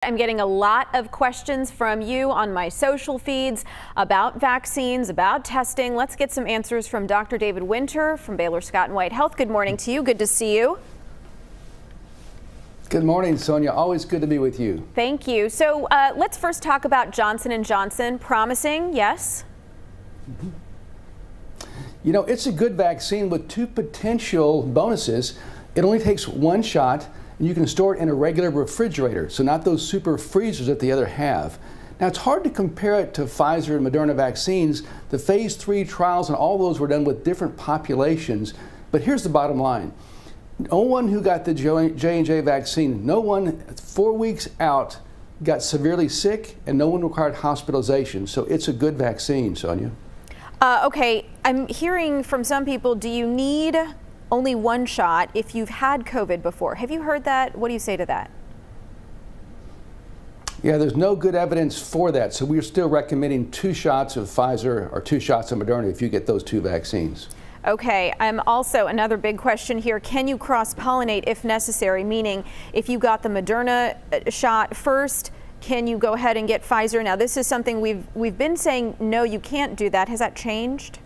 I'm getting a lot of questions from you on my social feeds about vaccines, about testing. Let's get some answers from Dr. David Winter from Baylor Scott and White Health. Good morning to you. Good to see you. Good morning, Sonia. Always good to be with you. Thank you. So let's first talk about Johnson & Johnson. Promising, yes? You know, it's a good vaccine with two potential bonuses. It only takes one shot, and you can store it in a regular refrigerator, so not those super freezers that the other have. Now, it's hard to compare it to Pfizer and Moderna vaccines. The phase 3 trials and all those were done with different populations. But here's the bottom line. No one who got the J&J vaccine, no one 4 weeks out got severely sick, and no one required hospitalization. So it's a good vaccine, Sonia. Okay, I'm hearing from some people, do you need only one shot if you've had COVID before? Have you heard that? What do you say to that? Yeah, there's no good evidence for that. So we're still recommending 2 shots of Pfizer or 2 shots of Moderna if you get those 2 vaccines. Okay, also another big question here. Can you cross-pollinate if necessary? Meaning, if you got the Moderna shot first, can you go ahead and get Pfizer? Now, this is something we've been saying, no, you can't do that. Has that changed?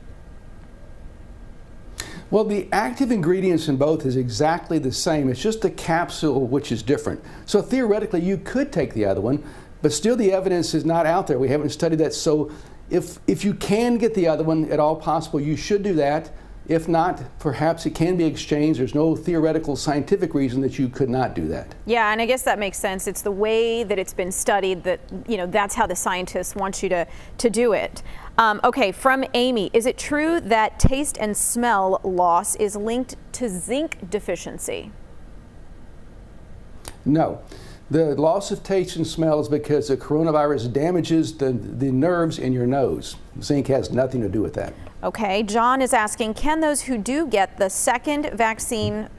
Well, the active ingredients in both is exactly the same. It's just the capsule which is different. So theoretically, you could take the other one, but still the evidence is not out there. We haven't studied that. So if you can get the other one at all possible, you should do that. If not, perhaps it can be exchanged. There's no theoretical scientific reason that you could not do that. Yeah, and I guess that makes sense. It's the way that it's been studied that, you know, that's how the scientists want you to do it. Okay, from Amy, is it true that taste and smell loss is linked to zinc deficiency? No. The loss of taste and smell is because the coronavirus damages the nerves in your nose. Zinc has nothing to do with that. Okay, John is asking, can those who do get the second vaccine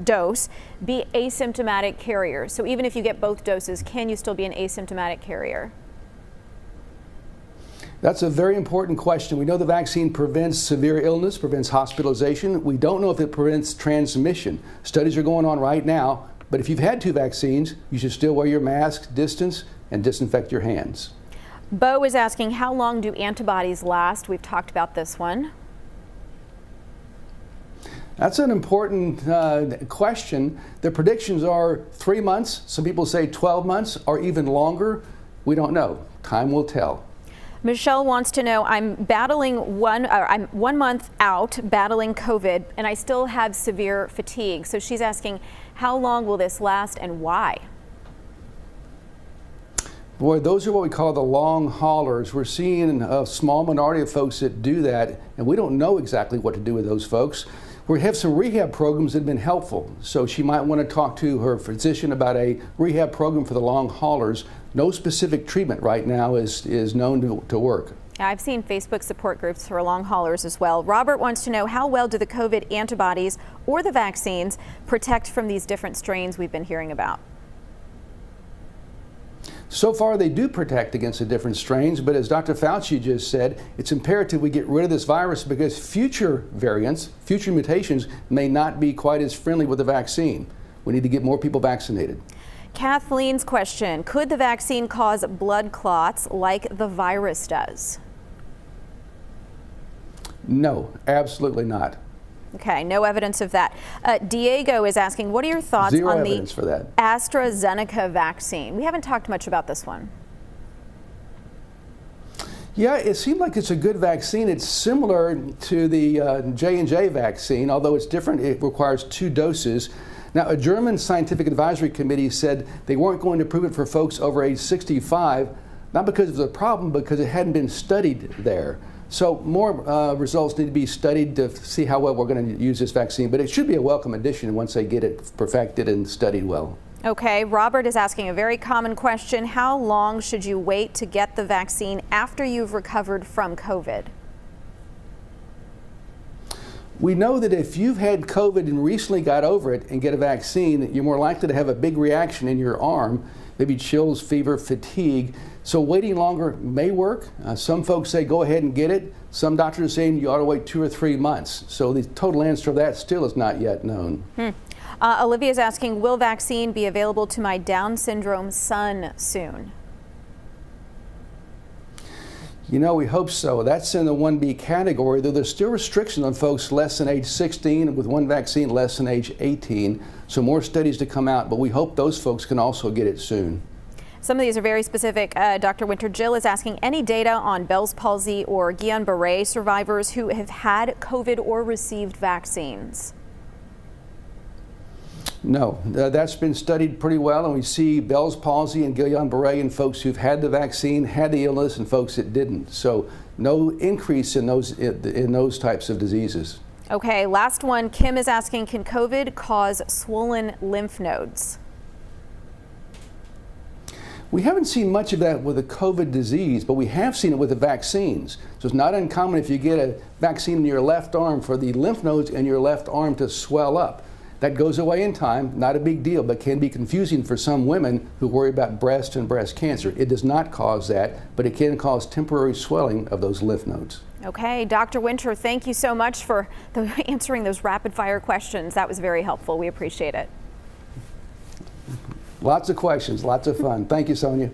dose be asymptomatic carriers? So even if you get both doses, can you still be an asymptomatic carrier? That's a very important question. We know the vaccine prevents severe illness, prevents hospitalization. We don't know if it prevents transmission. Studies are going on right now, but if you've had 2 vaccines, you should still wear your mask, distance, and disinfect your hands. Bo is asking, how long do antibodies last? We've talked about this one. That's an important question. The predictions are 3 months. Some people say 12 months or even longer. We don't know. Time will tell. Michelle wants to know, I'm 1 month out battling COVID and I still have severe fatigue. So she's asking, how long will this last and why? Boy, those are what we call the long haulers. We're seeing a small minority of folks that do that, and we don't know exactly what to do with those folks. We have some rehab programs that have been helpful, so she might want to talk to her physician about a rehab program for the long haulers. No specific treatment right now is known to work. I've seen Facebook support groups for long haulers as well. Robert wants to know, how well do the COVID antibodies or the vaccines protect from these different strains we've been hearing about? So far, they do protect against the different strains, but as Dr. Fauci just said, it's imperative we get rid of this virus because future variants, future mutations may not be quite as friendly with the vaccine. We need to get more people vaccinated. Kathleen's question, could the vaccine cause blood clots like the virus does? No, absolutely not. Okay, no evidence of that. Diego is asking, what are your thoughts on the Astrazeneca vaccine? We haven't talked much about this one. Yeah, it seemed like it's a good vaccine. It's similar to the J&J vaccine, although it's different. It requires 2 doses. Now, a German scientific advisory committee said they weren't going to approve it for folks over age 65, not because of the problem, because it hadn't been studied there. So more results need to be studied to see how well we're going to use this vaccine, but it should be a welcome addition once they get it perfected and studied well. Okay, Robert is asking a very common question. How long should you wait to get the vaccine after you've recovered from COVID? We know that if you've had COVID and recently got over it and get a vaccine, you're more likely to have a big reaction in your arm, maybe chills, fever, fatigue. So waiting longer may work. Some folks say go ahead and get it. Some doctors are saying you ought to wait 2 or 3 months. So the total answer to that still is not yet known. Olivia's asking, will vaccine be available to my Down syndrome son soon? You know, we hope so. That's in the 1B category, though there's still restrictions on folks less than age 16 with one vaccine less than age 18. So more studies to come out, but we hope those folks can also get it soon. Some of these are very specific. Dr. Winter, Jill is asking, any data on Bell's palsy or Guillain-Barré survivors who have had COVID or received vaccines? No, that's been studied pretty well, and we see Bell's palsy and Guillain-Barré in folks who've had the vaccine, had the illness, and folks that didn't. So no increase in those types of diseases. Okay, last one. Kim is asking, can COVID cause swollen lymph nodes? We haven't seen much of that with the COVID disease, but we have seen it with the vaccines. So it's not uncommon if you get a vaccine in your left arm for the lymph nodes in your left arm to swell up. That goes away in time, not a big deal, but can be confusing for some women who worry about breast and breast cancer. It does not cause that, but it can cause temporary swelling of those lymph nodes. Okay, Dr. Winter, thank you so much for answering those rapid fire questions. That was very helpful. We appreciate it. Lots of questions, lots of fun. Thank you, Sonia.